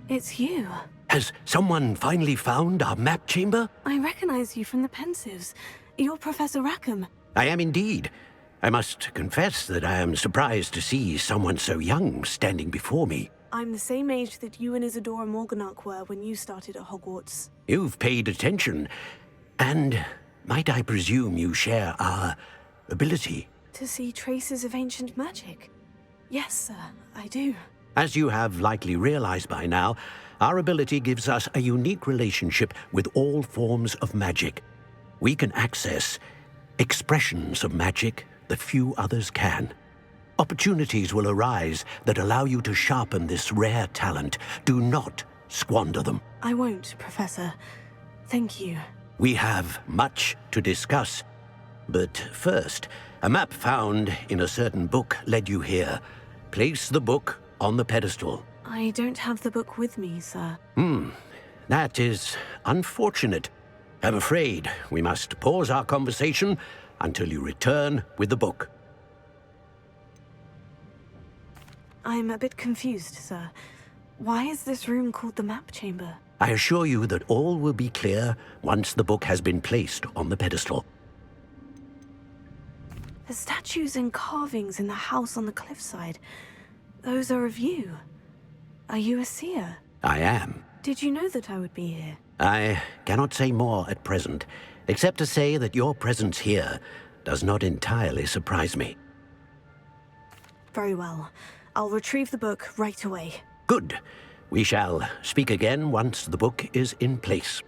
It's you. Has someone finally found our map chamber? I recognize you from the pensives. You're Professor Rackham. I am indeed. I must confess that I am surprised to see someone so young standing before me. I'm the same age that you and Isadora Morganach were when you started at Hogwarts. You've paid attention. And might I presume you share our ability? To see traces of ancient magic? Yes, sir, I do. As you have likely realized by now, our ability gives us a unique relationship with all forms of magic. We can access expressions of magic that few others can. Opportunities will arise that allow you to sharpen this rare talent. Do not squander them. I won't, Professor. Thank you. We have much to discuss. But first, a map found in a certain book led you here. Place the book on the pedestal. I don't have the book with me, sir. That is unfortunate. I'm afraid we must pause our conversation until you return with the book. I'm a bit confused, sir. Why is this room called the map chamber? I assure you that all will be clear once the book has been placed on the pedestal. The statues and carvings in the house on the cliffside, those are of you. Are you a seer? I am. Did you know that I would be here? I cannot say more at present, except to say that your presence here does not entirely surprise me. Very well. I'll retrieve the book right away. Good. We shall speak again once the book is in place.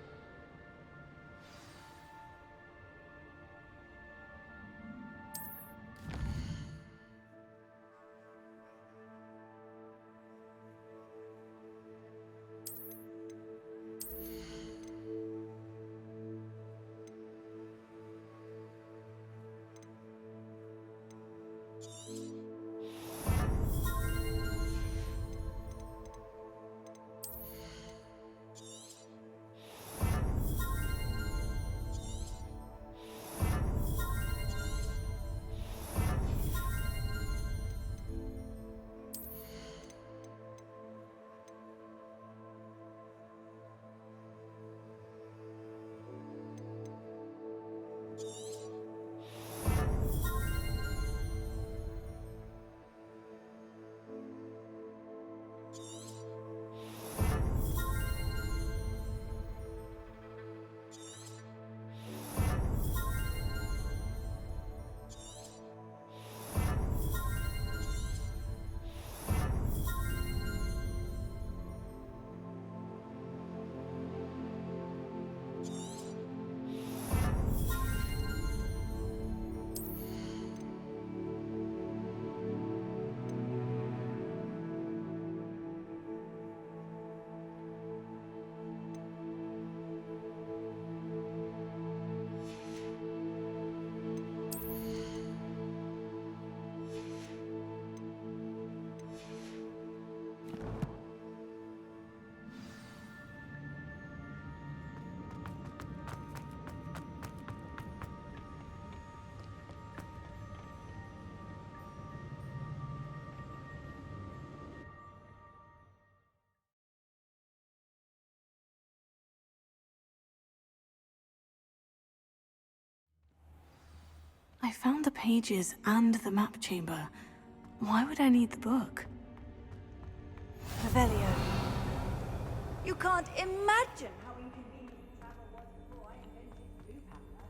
I found the pages and the map chamber. Why would I need the book? Revelio. You can't imagine how inconvenient travel was before I invented blue powder.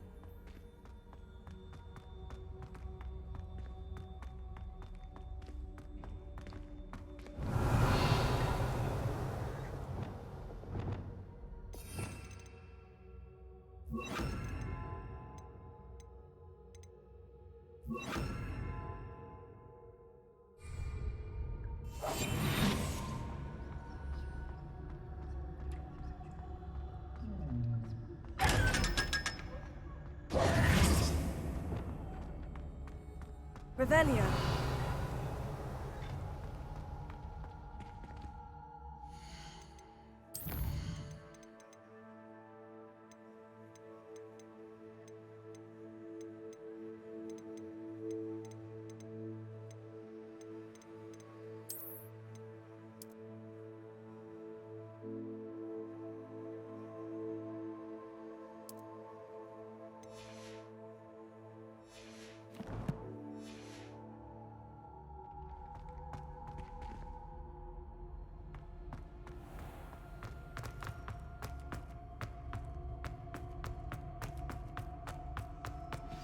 Revelio.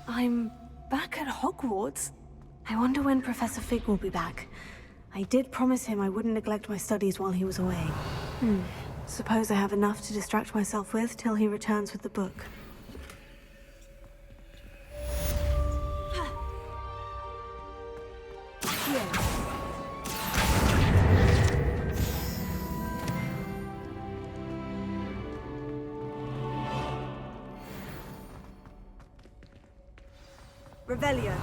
I'm back at Hogwarts. I wonder when Professor Fig will be back. I did promise him I wouldn't neglect my studies while he was away. Suppose I have enough to distract myself with till he returns with the book. Revelio.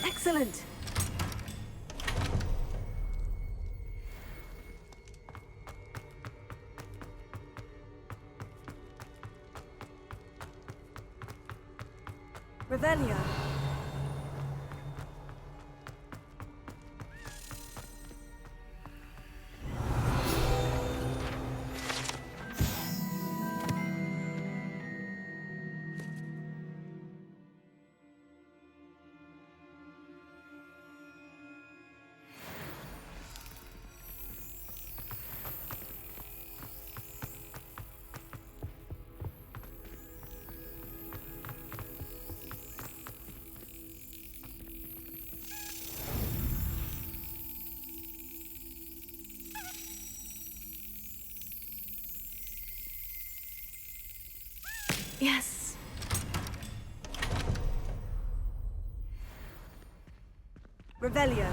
Excellent! Revelio. Yes! Revelio.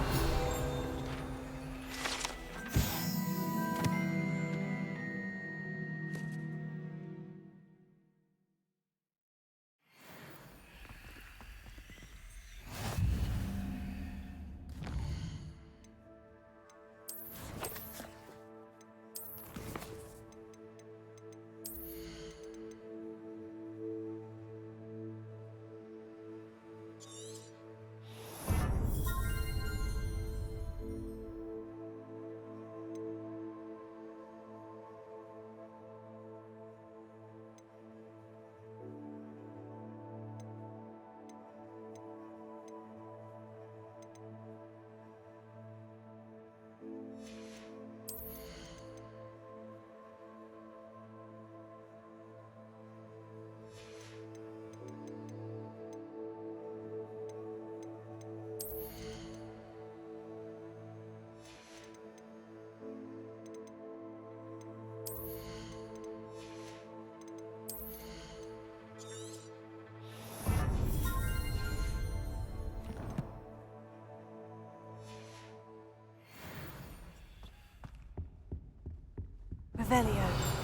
Revelio.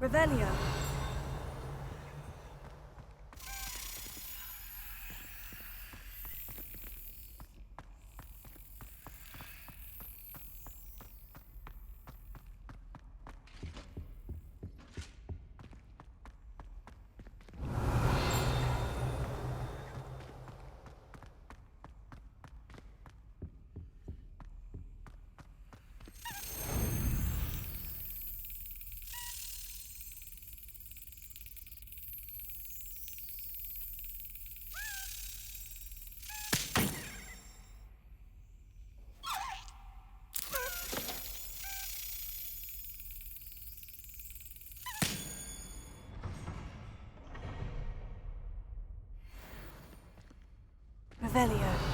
Revelio. Revelio.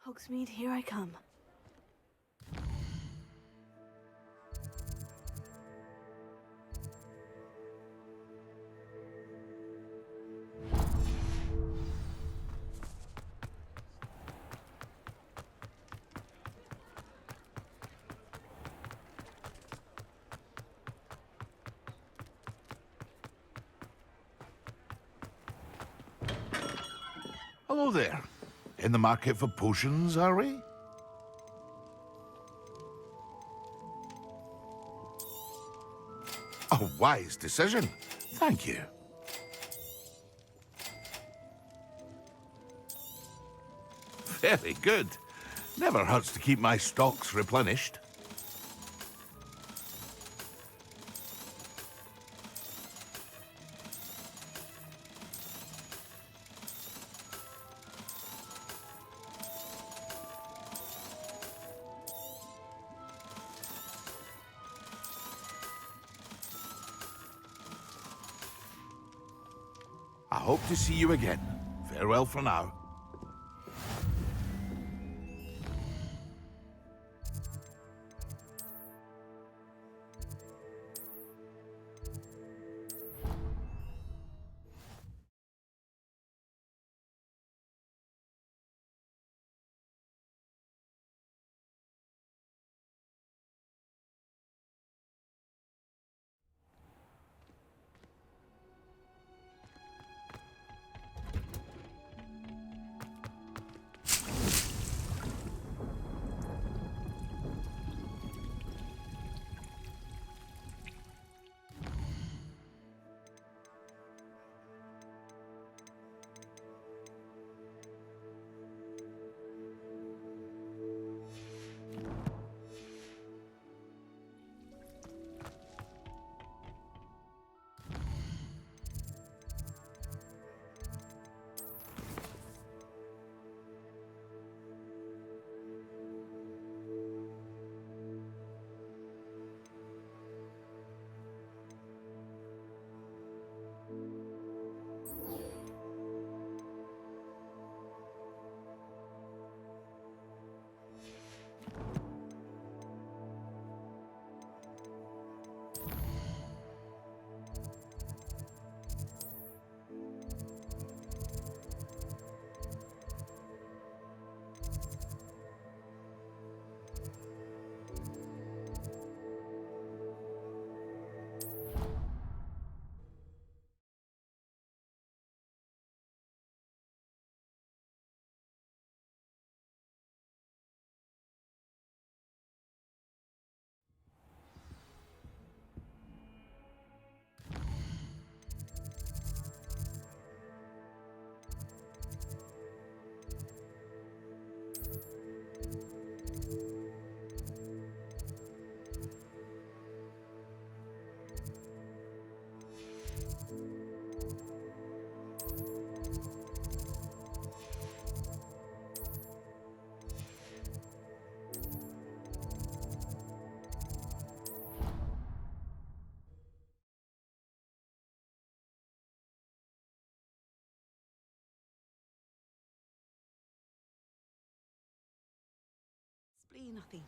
Hogsmeade, here I come. Hello there. In the market for potions, are we? A wise decision. Thank you. Very good. Never hurts to keep my stocks replenished. I hope to see you again. Farewell for now. Absolutely nothing.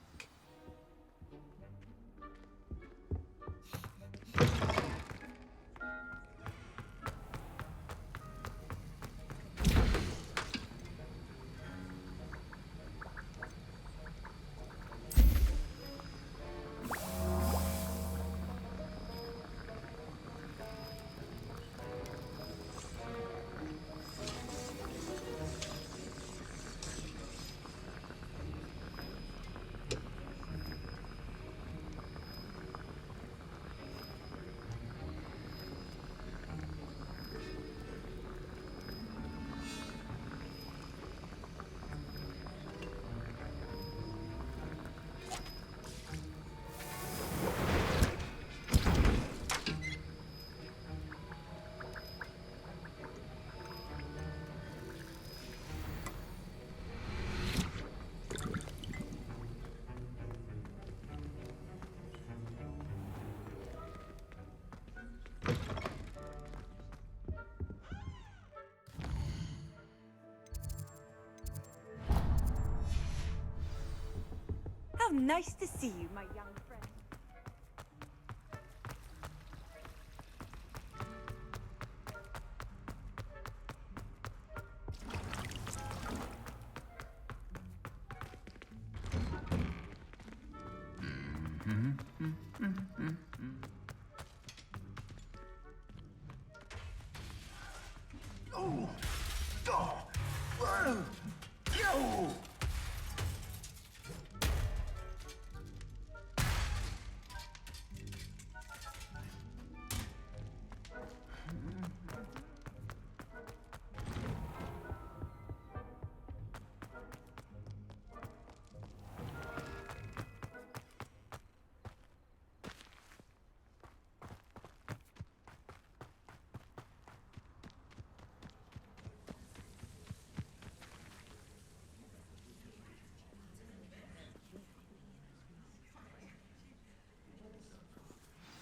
How nice to see you, my young friend.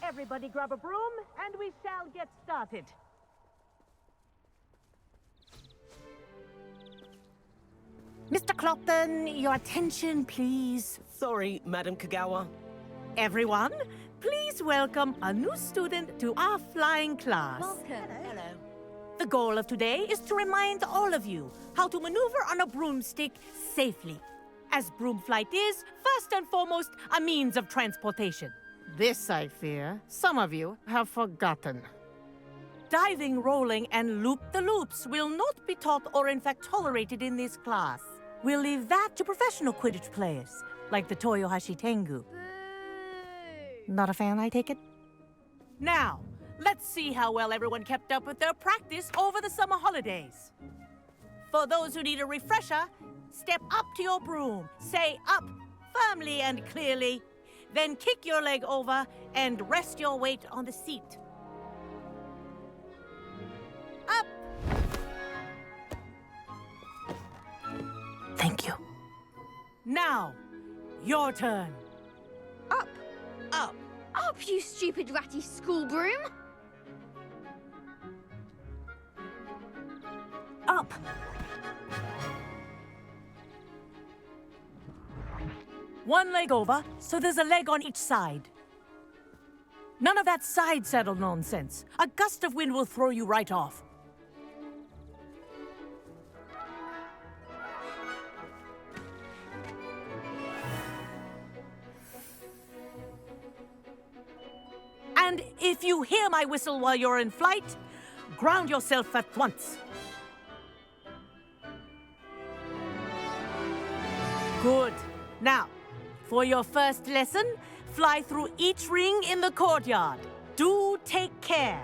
Everybody grab a broom, and we shall get started. Mr. Clopton, your attention, please. Sorry, Madam Kagawa. Everyone, please welcome a new student to our flying class. Hello. The goal of today is to remind all of you how to maneuver on a broomstick safely, as broom flight is, first and foremost, a means of transportation. This, I fear, some of you have forgotten. Diving, rolling, and loop-the-loops will not be taught or in fact tolerated in this class. We'll leave that to professional Quidditch players, like the Toyohashi Tengu. Not a fan, I take it? Now, let's see how well everyone kept up with their practice over the summer holidays. For those who need a refresher, step up to your broom, say up firmly and clearly, then kick your leg over and rest your weight on the seat. Up! Thank you. Now, your turn. Up! Up. Up, you stupid ratty school broom! Up! One leg over, so there's a leg on each side. None of that side saddle nonsense. A gust of wind will throw you right off. And if you hear my whistle while you're in flight, ground yourself at once. Good. Now, for your first lesson, fly through each ring in the courtyard. Do take care.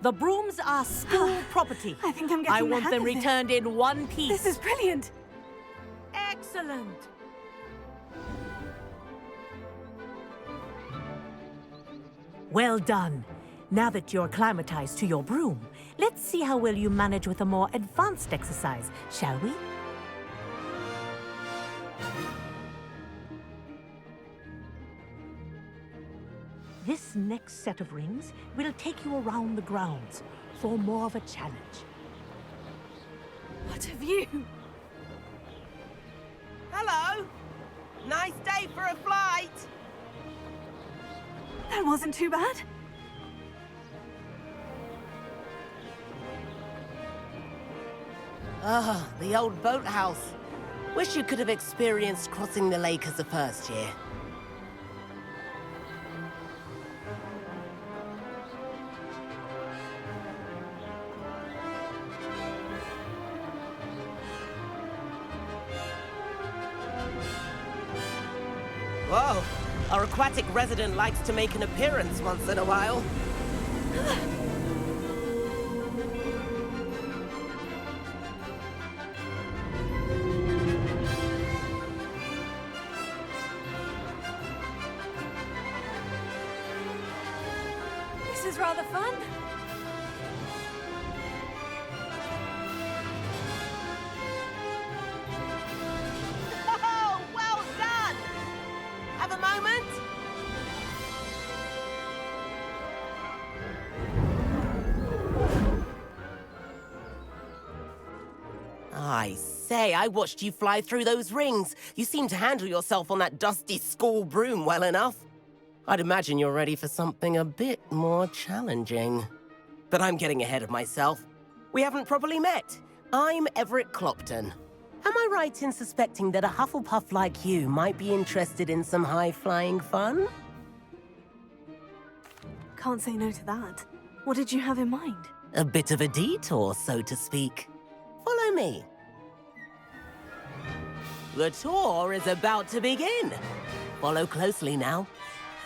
The brooms are school property. I think I'm getting I the want hang them of this. returned in one piece. This is brilliant. Excellent. Well done. Now that you're acclimatized to your broom, let's see how well you manage with a more advanced exercise, shall we? This next set of rings will take you around the grounds for more of a challenge. What a view. Hello. Nice day for a flight! That wasn't too bad. Ah, the old boathouse. Wish you could have experienced crossing the lake as a first year. Whoa, our aquatic resident likes to make an appearance once in a while. This is rather fun. Oh, well done! Have a moment? I say, I watched you fly through those rings. You seem to handle yourself on that dusty school broom well enough. I'd imagine you're ready for something a bit more challenging. But I'm getting ahead of myself. We haven't properly met. I'm Everett Clopton. Am I right in suspecting that a Hufflepuff like you might be interested in some high-flying fun? Can't say no to that. What did you have in mind? A bit of a detour, so to speak. Follow me. The tour is about to begin. Follow closely now.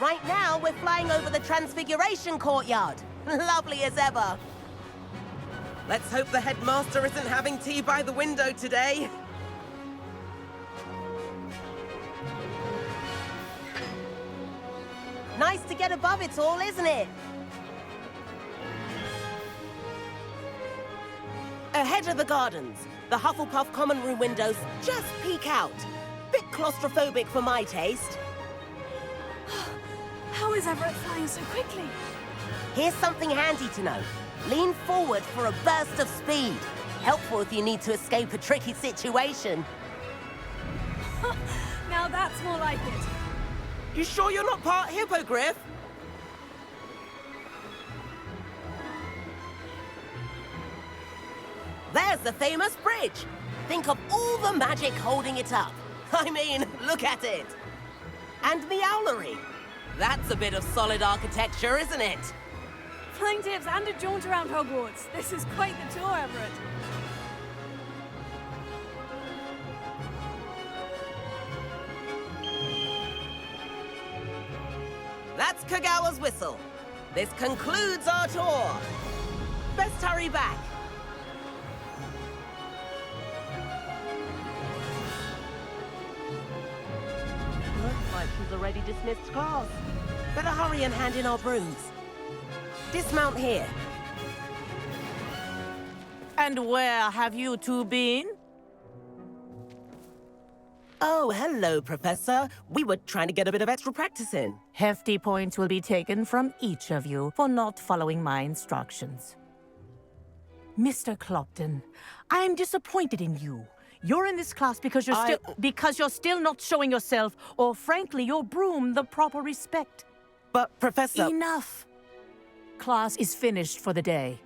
Right now, we're flying over the Transfiguration Courtyard. Lovely as ever. Let's hope the headmaster isn't having tea by the window today. Nice to get above it all, isn't it? Ahead of the gardens, the Hufflepuff common room windows just peek out. Bit claustrophobic for my taste. How is Everett flying so quickly? Here's something handy to know. Lean forward for a burst of speed. Helpful if you need to escape a tricky situation. Now that's more like it. You sure you're not part hippogriff? There's the famous bridge. Think of all the magic holding it up. I mean, look at it. And the owlery. That's a bit of solid architecture, isn't it? Flying tips and a jaunt around Hogwarts. This is quite the tour, Everett. That's Kagawa's whistle. This concludes our tour. Best hurry back. Looks like she's already dismissed class. Better hurry and hand in our brooms. Dismount here. And where have you two been? Oh, hello, Professor. We were trying to get a bit of extra practice in. Hefty points will be taken from each of you for not following my instructions. Mr. Clopton, I'm disappointed in you. You're in this class because you're still not showing yourself, or frankly, your broom the proper respect. But, Professor... Enough. Class is finished for the day.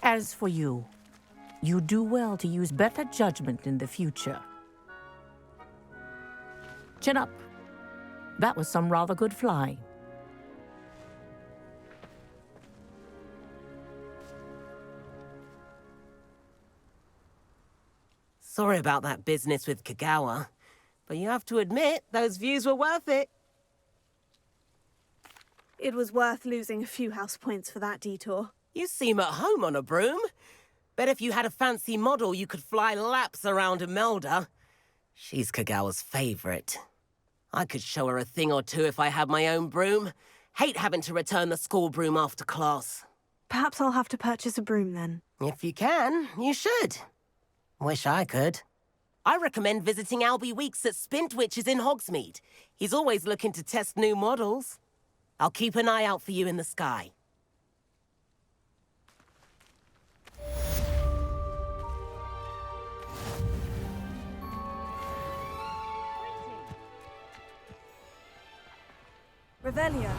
As for you, you do well to use better judgment in the future. Chin up. That was some rather good flying. Sorry about that business with Kagawa, but you have to admit, those views were worth it. It was worth losing a few house points for that detour. You seem at home on a broom. Bet if you had a fancy model, you could fly laps around Imelda. She's Kagawa's favorite. I could show her a thing or two if I had my own broom. Hate having to return the school broom after class. Perhaps I'll have to purchase a broom then. If you can, you should. Wish I could. I recommend visiting Albie Weeks at Spintwitches in Hogsmeade. He's always looking to test new models. I'll keep an eye out for you in the sky. Revelio.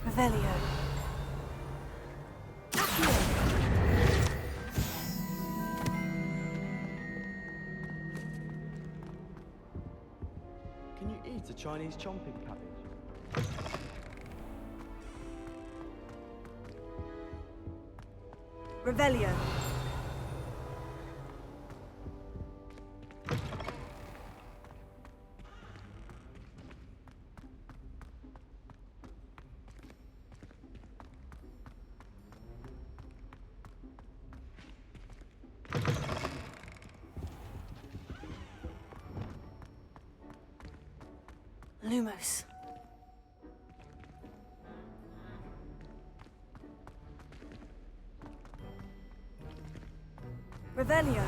Revelio. Can you eat a Chinese chomping cabbage? Revelio. Lumos. Revelio.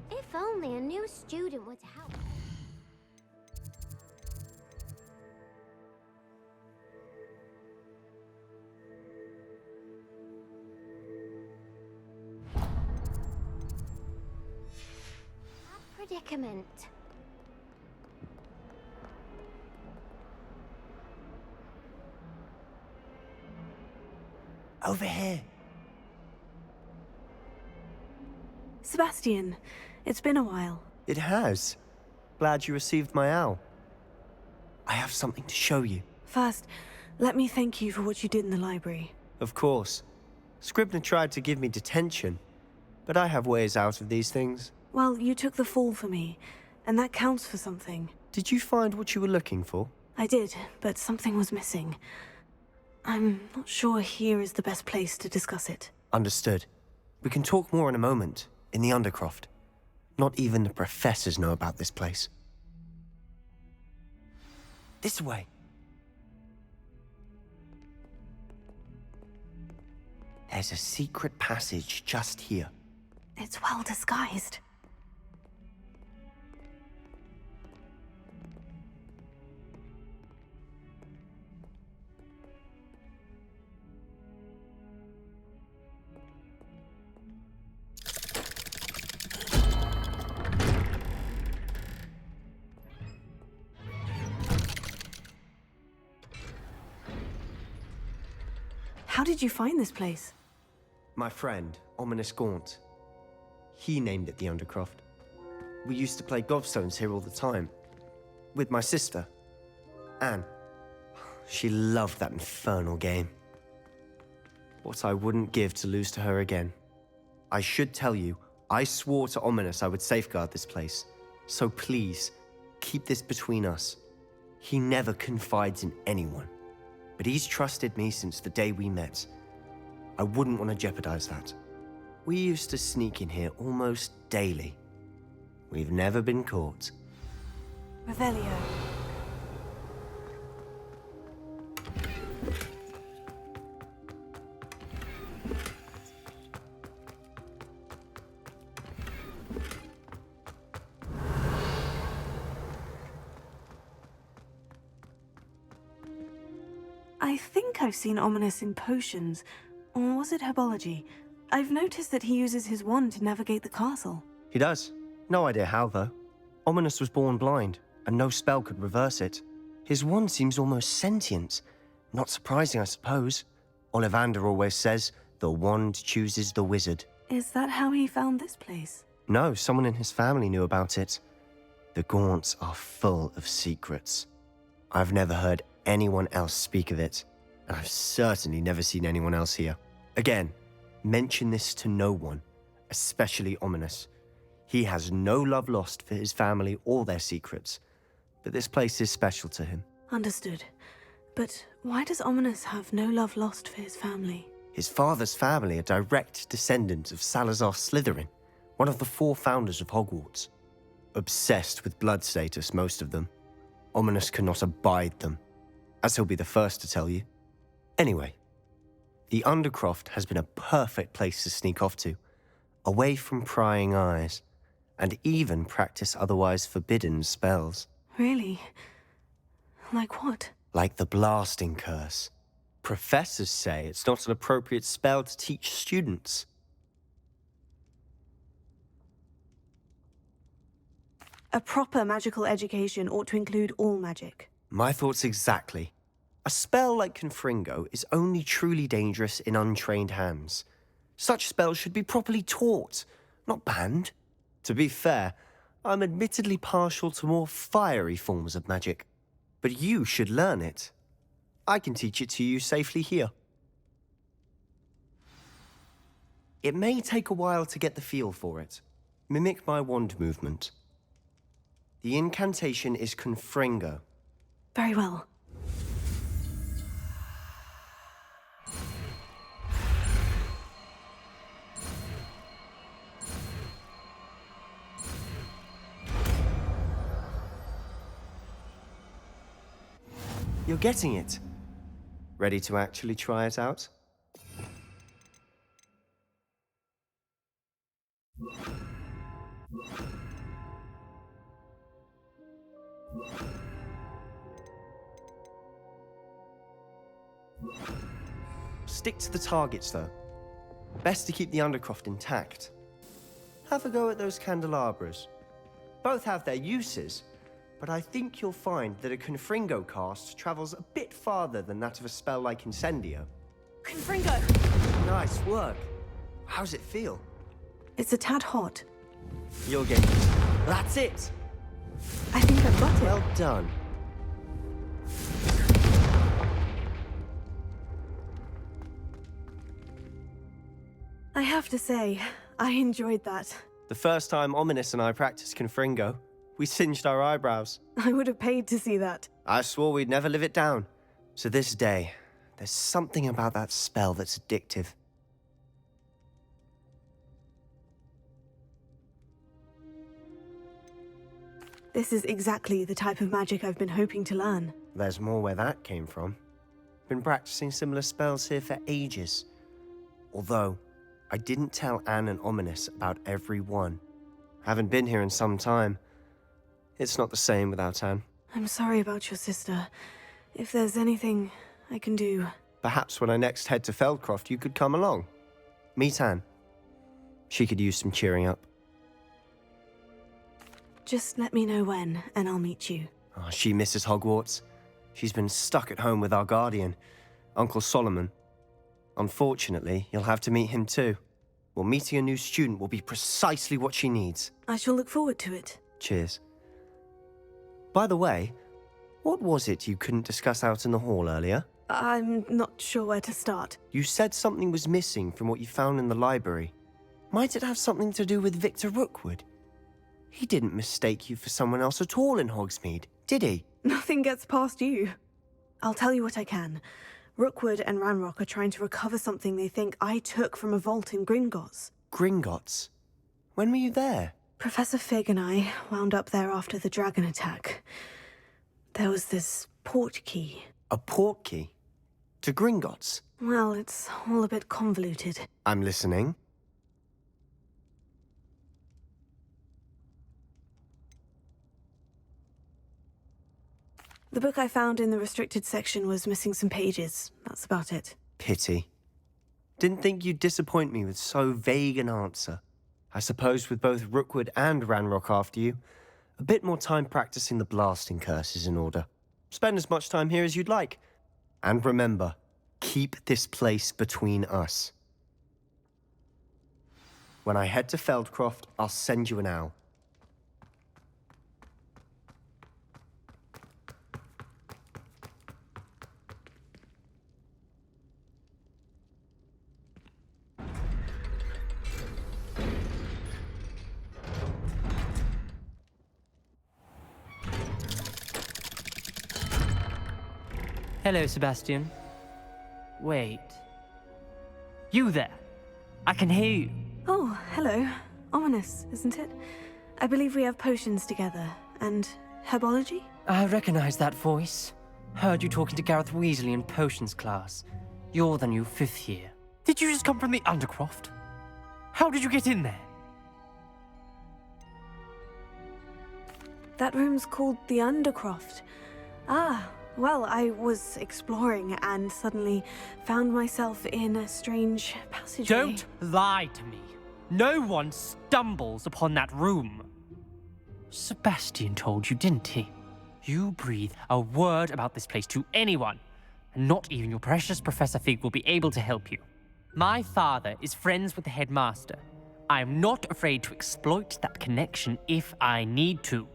If only a new student would help. A predicament. Over here. Sebastian, it's been a while. It has. Glad you received my owl. I have something to show you. First, let me thank you for what you did in the library. Of course. Scribner tried to give me detention, but I have ways out of these things. Well, you took the fall for me, and that counts for something. Did you find what you were looking for? I did, but something was missing. I'm not sure here is the best place to discuss it. Understood. We can talk more in a moment, in the Undercroft. Not even the professors know about this place. This way. There's a secret passage just here. It's well disguised. How did you find this place? My friend, Ominous Gaunt. He named it the Undercroft. We used to play gobstones here all the time. With my sister, Anne. She loved that infernal game. What I wouldn't give to lose to her again. I should tell you, I swore to Ominous I would safeguard this place. So please, keep this between us. He never confides in anyone. But he's trusted me since the day we met. I wouldn't want to jeopardize that. We used to sneak in here almost daily. We've never been caught. Revelio. I think I've seen Ominous in potions, or was it herbology? I've noticed that he uses his wand to navigate the castle. He does. No idea how, though. Ominous was born blind, and no spell could reverse it. His wand seems almost sentient. Not surprising, I suppose. Ollivander always says, the wand chooses the wizard. Is that how he found this place? No, someone in his family knew about it. The Gaunts are full of secrets. I've never heard anyone else speak of it, and I've certainly never seen anyone else here. Again, mention this to no one, especially Ominous. He has no love lost for his family or their secrets, but this place is special to him. Understood. But why does Ominous have no love lost for his family? His father's family are direct descendants of Salazar Slytherin, one of the 4 founders of Hogwarts. Obsessed with blood status, most of them. Ominous cannot abide them, as he'll be the first to tell you. Anyway, the Undercroft has been a perfect place to sneak off to, away from prying eyes, and even practice otherwise forbidden spells. Really? Like what? Like the blasting curse. Professors say it's not an appropriate spell to teach students. A proper magical education ought to include all magic. My thoughts exactly. A spell like Confringo is only truly dangerous in untrained hands. Such spells should be properly taught, not banned. To be fair, I'm admittedly partial to more fiery forms of magic. But you should learn it. I can teach it to you safely here. It may take a while to get the feel for it. Mimic my wand movement. The incantation is Confringo. Very well. You're getting it. Ready to actually try it out? Stick to the targets, though. Best to keep the Undercroft intact. Have a go at those candelabras. Both have their uses, but I think you'll find that a Confringo cast travels a bit farther than that of a spell like Incendio. Confringo! Nice work. How's it feel? It's a tad hot. You'll get it. That's it! I think I've got it. Well done. I have to say, I enjoyed that. The first time Ominous and I practiced Confringo, we singed our eyebrows. I would have paid to see that. I swore we'd never live it down. To this day, there's something about that spell that's addictive. This is exactly the type of magic I've been hoping to learn. There's more where that came from. Been practicing similar spells here for ages. Although, I didn't tell Anne and Ominous about every one. Haven't been here in some time. It's not the same without Anne. I'm sorry about your sister. If there's anything I can do... Perhaps when I next head to Feldcroft, you could come along. Meet Anne. She could use some cheering up. Just let me know when, and I'll meet you. Oh, she misses Hogwarts. She's been stuck at home with our guardian, Uncle Solomon. Unfortunately, you'll have to meet him too. Well, meeting a new student will be precisely what she needs. I shall look forward to it. Cheers. By the way, what was it you couldn't discuss out in the hall earlier? I'm not sure where to start. You said something was missing from what you found in the library. Might it have something to do with Victor Rookwood? He didn't mistake you for someone else at all in Hogsmeade, did he? Nothing gets past you. I'll tell you what I can. Rookwood and Ranrock are trying to recover something they think I took from a vault in Gringotts. Gringotts? When were you there? Professor Fig and I wound up there after the dragon attack. There was this port key. A port key? To Gringotts? Well, it's all a bit convoluted. I'm listening. The book I found in the restricted section was missing some pages. That's about it. Pity. Didn't think you'd disappoint me with so vague an answer. I suppose with both Rookwood and Ranrock after you, a bit more time practicing the blasting curse is in order. Spend as much time here as you'd like. And remember, keep this place between us. When I head to Feldcroft, I'll send you an owl. Hello, Sebastian. Wait. You there? I can hear you. Oh, hello. Ominous, isn't it? I believe we have potions together. And herbology? I recognize that voice. Heard you talking to Gareth Weasley in potions class. You're the new 5th year. Did you just come from the Undercroft? How did you get in there? That room's called the Undercroft. Ah, well, I was exploring and suddenly found myself in a strange passageway. Don't lie to me. No one stumbles upon that room. Sebastian told you, didn't he? You breathe a word about this place to anyone, and not even your precious Professor Fig will be able to help you. My father is friends with the headmaster. I am not afraid to exploit that connection if I need to.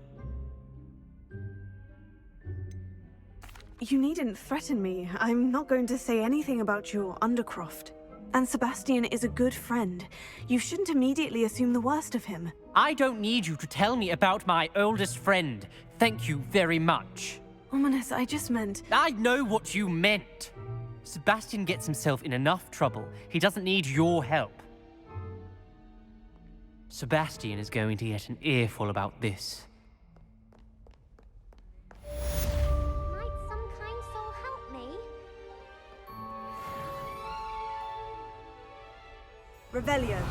You needn't threaten me. I'm not going to say anything about your Undercroft. And Sebastian is a good friend. You shouldn't immediately assume the worst of him. I don't need you to tell me about my oldest friend. Thank you very much. Ominous, I just meant... I know what you meant. Sebastian gets himself in enough trouble. He doesn't need your help. Sebastian is going to get an earful about this. Might some kind soul help me? Revelio.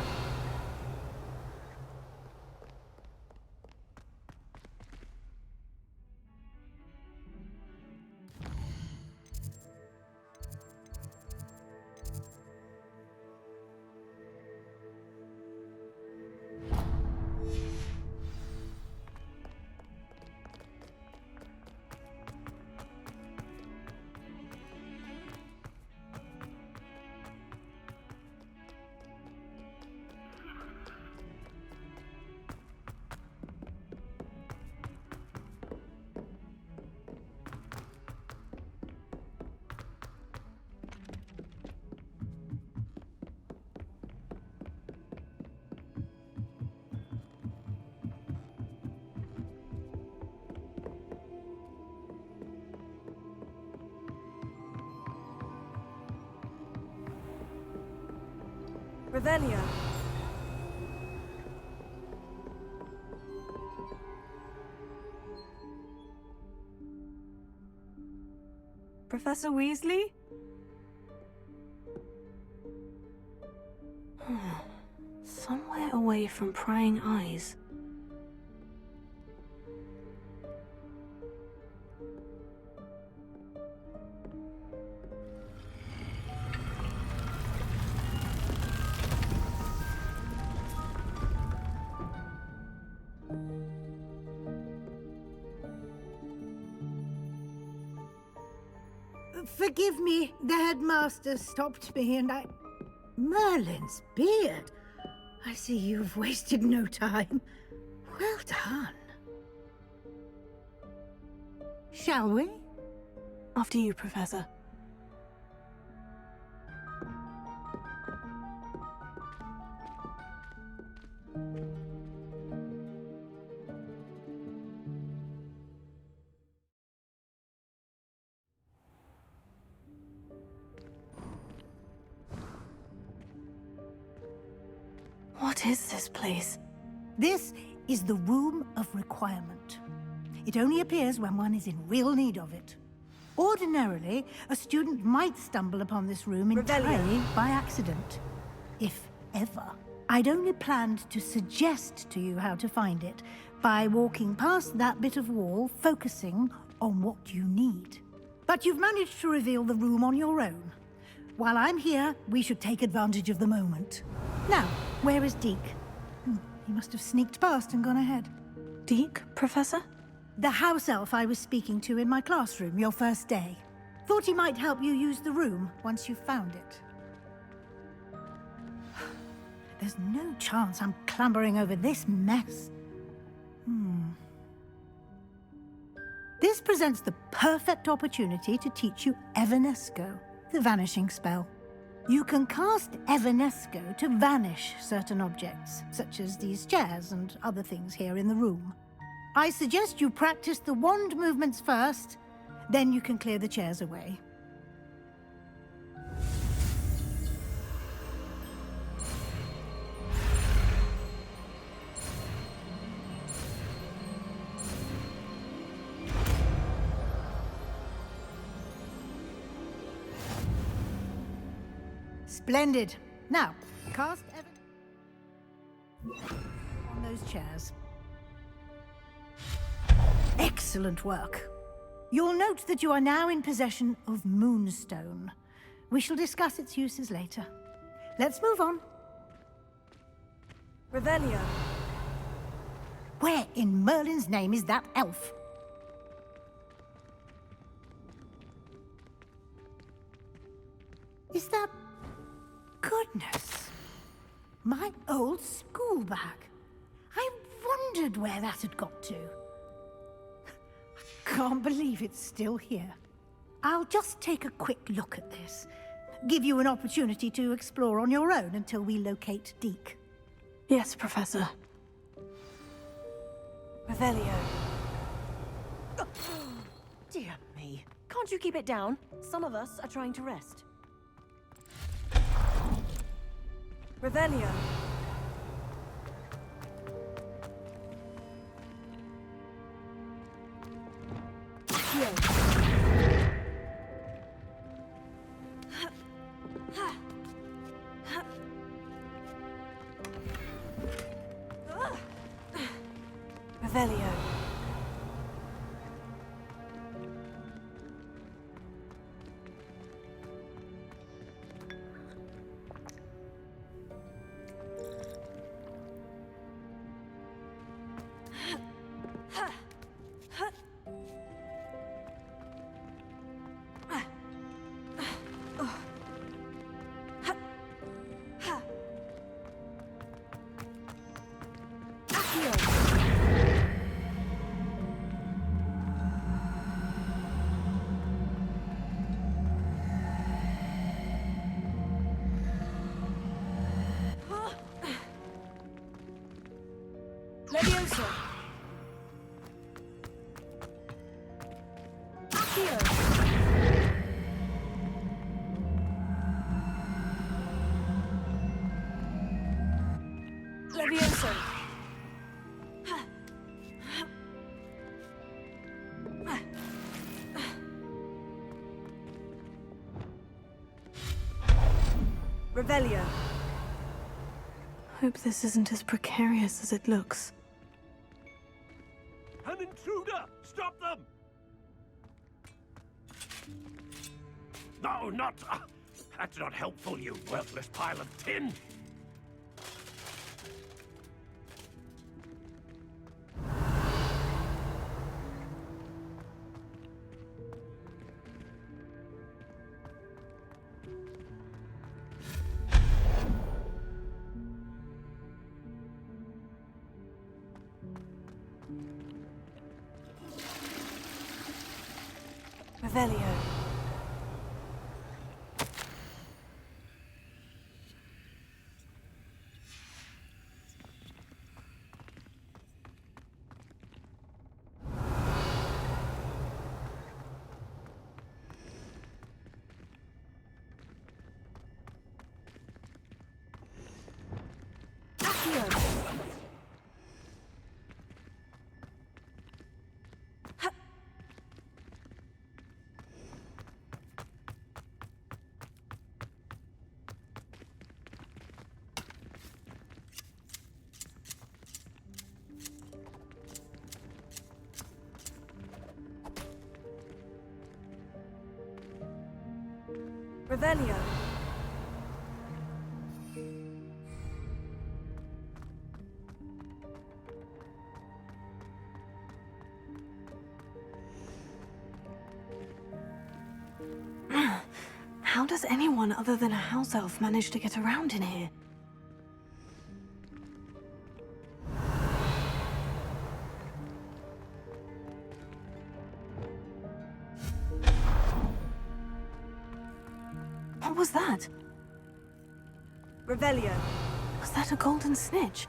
Revelio. Professor Weasley? Somewhere away from prying eyes. Forgive me, the headmaster stopped me and I... Merlin's beard! I see you've wasted no time. Well done. Shall we? After you, Professor. What is this place? This is the Room of Requirement. It only appears when one is in real need of it. Ordinarily, a student might stumble upon this room entirely by accident. If ever. I'd only planned to suggest to you how to find it by walking past that bit of wall, focusing on what you need. But you've managed to reveal the room on your own. While I'm here, we should take advantage of the moment. Now, where is Deke? He must have sneaked past and gone ahead. Deke, Professor? The house elf I was speaking to in my classroom your first day. Thought he might help you use the room once you found it. There's no chance I'm clambering over this mess. This presents the perfect opportunity to teach you Evanesco, the vanishing spell. You can cast Evanesco to vanish certain objects, such as these chairs and other things here in the room. I suggest you practice the wand movements first, then you can clear the chairs away. Splendid. Now, cast on those chairs. Excellent work. You'll note that you are now in possession of Moonstone. We shall discuss its uses later. Let's move on. Revelio. Where in Merlin's name is that elf? Is that... Goodness. My old school bag. I wondered where that had got to. I can't believe it's still here. I'll just take a quick look at this. Give you an opportunity to explore on your own until we locate Deke. Yes, Professor. Revelio. Dear me. Can't you keep it down? Some of us are trying to rest. Revelio. Revelio. Levioso. Accio. Levioso. Revelio. Hope this isn't as precarious as it looks. An intruder! Stop them! No, not... that's not helpful, you worthless pile of tin! Revelio. Revelio. How does anyone other than a house elf manage to get around in here? What was that? Revelio. Was that a golden snitch?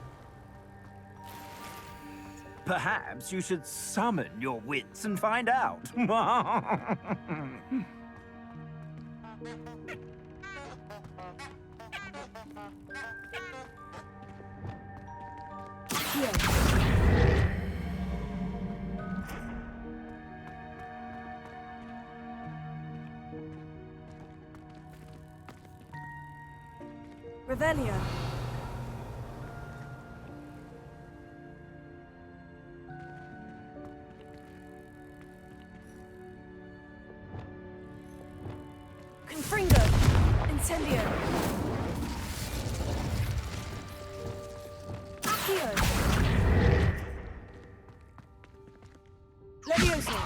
Perhaps you should summon your wits and find out. Revelio. Confringo. Incendio. Accio. Levioso.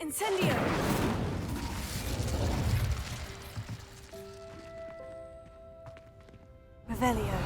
Incendio! Revelio.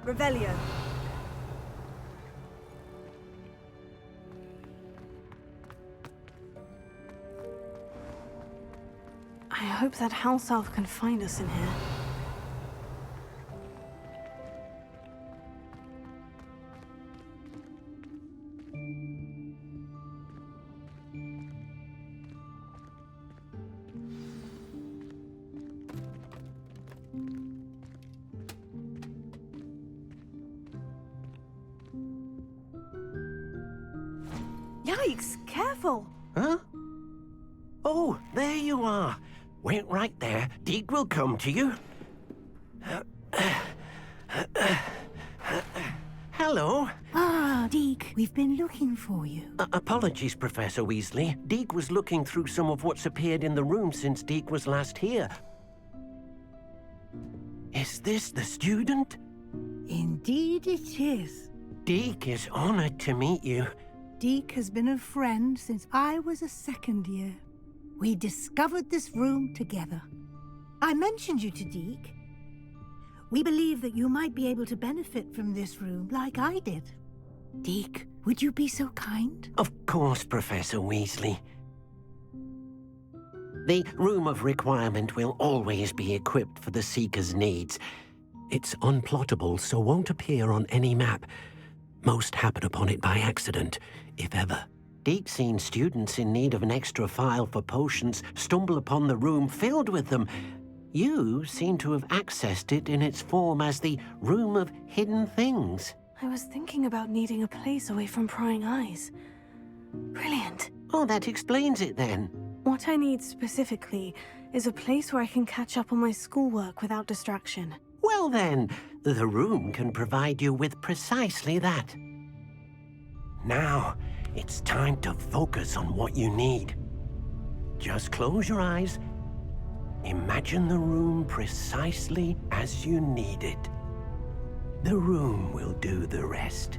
Revelio. I hope that house elf can find us in here. Yikes! Careful! Huh? Oh, there you are. Wait right there. Deke will come to you. Hello. Ah, Deke, we've been looking for you. Apologies, Professor Weasley. Deke was looking through some of what's appeared in the room since Deke was last here. Is this the student? Indeed it is. Deke is honored to meet you. Deke has been a friend since I was a second year. We discovered this room together. I mentioned you to Deke. We believe that you might be able to benefit from this room like I did. Deke, would you be so kind? Of course, Professor Weasley. The Room of Requirement will always be equipped for the Seeker's needs. It's unplottable, so won't appear on any map. Most happen upon it by accident, if ever. Deke's seen students in need of an extra file for potions stumble upon the room filled with them. You seem to have accessed it in its form as the Room of Hidden Things. I was thinking about needing a place away from prying eyes. Brilliant. Oh, that explains it then. What I need specifically is a place where I can catch up on my schoolwork without distraction. Well then, the room can provide you with precisely that. Now, it's time to focus on what you need. Just close your eyes. Imagine the room precisely as you need it. The room will do the rest.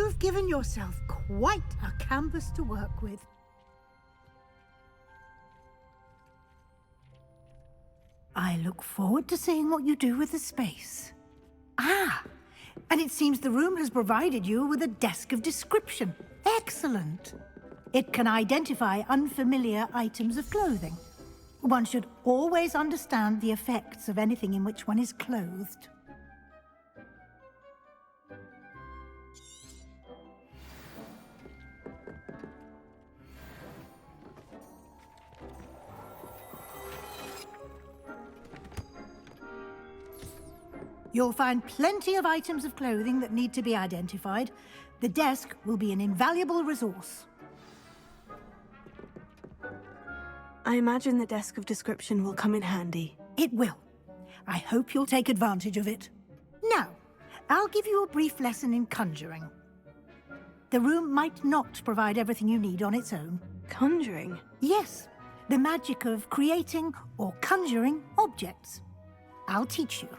You've given yourself quite a canvas to work with. I look forward to seeing what you do with the space. Ah, and it seems the room has provided you with a desk of description. Excellent. It can identify unfamiliar items of clothing. One should always understand the effects of anything in which one is clothed. You'll find plenty of items of clothing that need to be identified. The desk will be an invaluable resource. I imagine the desk of description will come in handy. It will. I hope you'll take advantage of it. Now, I'll give you a brief lesson in conjuring. The room might not provide everything you need on its own. Conjuring? Yes, the magic of creating or conjuring objects. I'll teach you.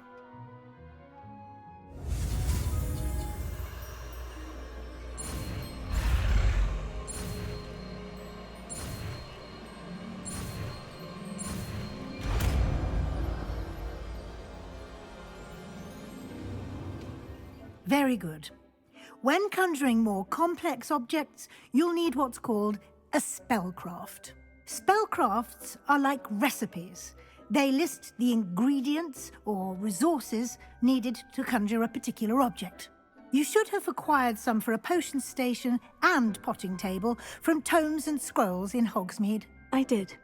Very good. When conjuring more complex objects, you'll need what's called a spellcraft. Spellcrafts are like recipes. They list the ingredients or resources needed to conjure a particular object. You should have acquired some for a potion station and potting table from tomes and scrolls in Hogsmeade. I did.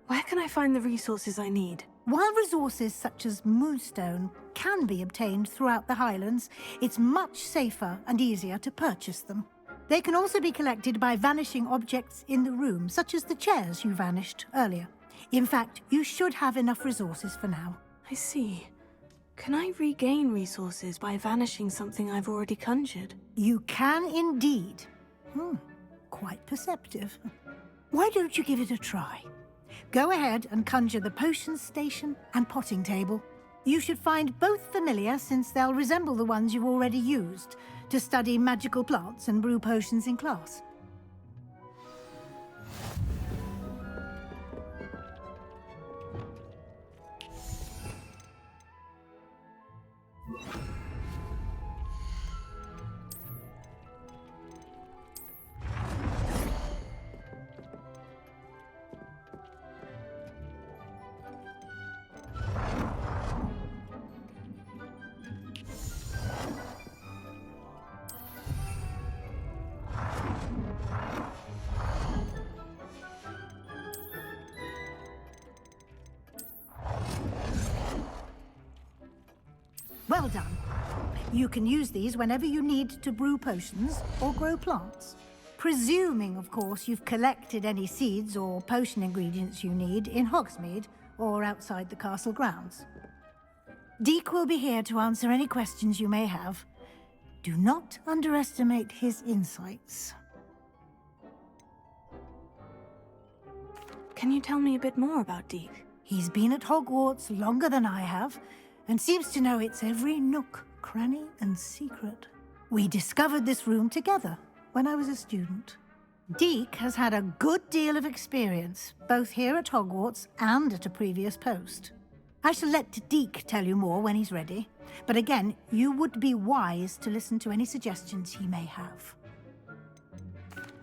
Where can I find the resources I need? While resources such as moonstone can be obtained throughout the Highlands, it's much safer and easier to purchase them. They can also be collected by vanishing objects in the room, such as the chairs you vanished earlier. In fact, you should have enough resources for now. I see. Can I regain resources by vanishing something I've already conjured? You can indeed. Quite perceptive. Why don't you give it a try? Go ahead and conjure the potion station and potting table. You should find both familiar, since they'll resemble the ones you've already used to study magical plants and brew potions in class. Well done. You can use these whenever you need to brew potions or grow plants. Presuming, of course, you've collected any seeds or potion ingredients you need in Hogsmeade or outside the castle grounds. Deek will be here to answer any questions you may have. Do not underestimate his insights. Can you tell me a bit more about Deek? He's been at Hogwarts longer than I have, and seems to know its every nook, cranny, and secret. We discovered this room together when I was a student. Deek has had a good deal of experience, both here at Hogwarts and at a previous post. I shall let Deek tell you more when he's ready, but again, you would be wise to listen to any suggestions he may have.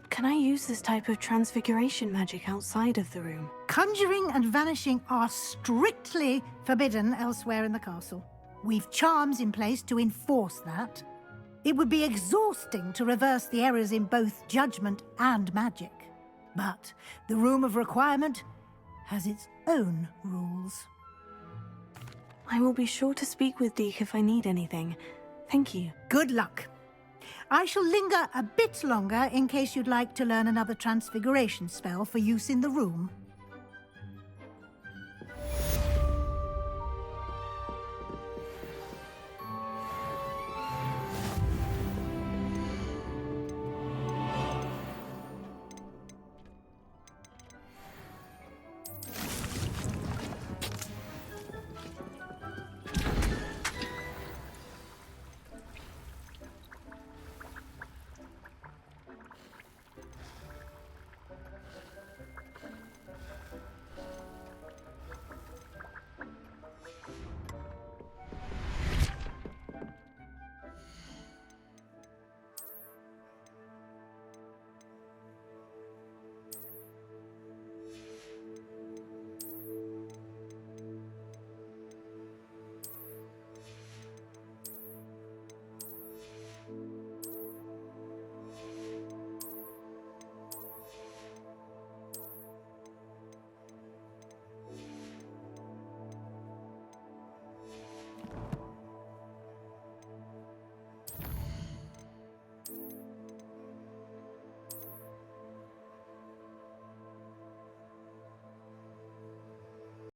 Can I use this type of transfiguration magic outside of the room? Conjuring and vanishing are strictly forbidden elsewhere in the castle. We've charms in place to enforce that. It would be exhausting to reverse the errors in both judgment and magic. But the Room of Requirement has its own rules. I will be sure to speak with Deek if I need anything. Thank you. Good luck. I shall linger a bit longer in case you'd like to learn another transfiguration spell for use in the room.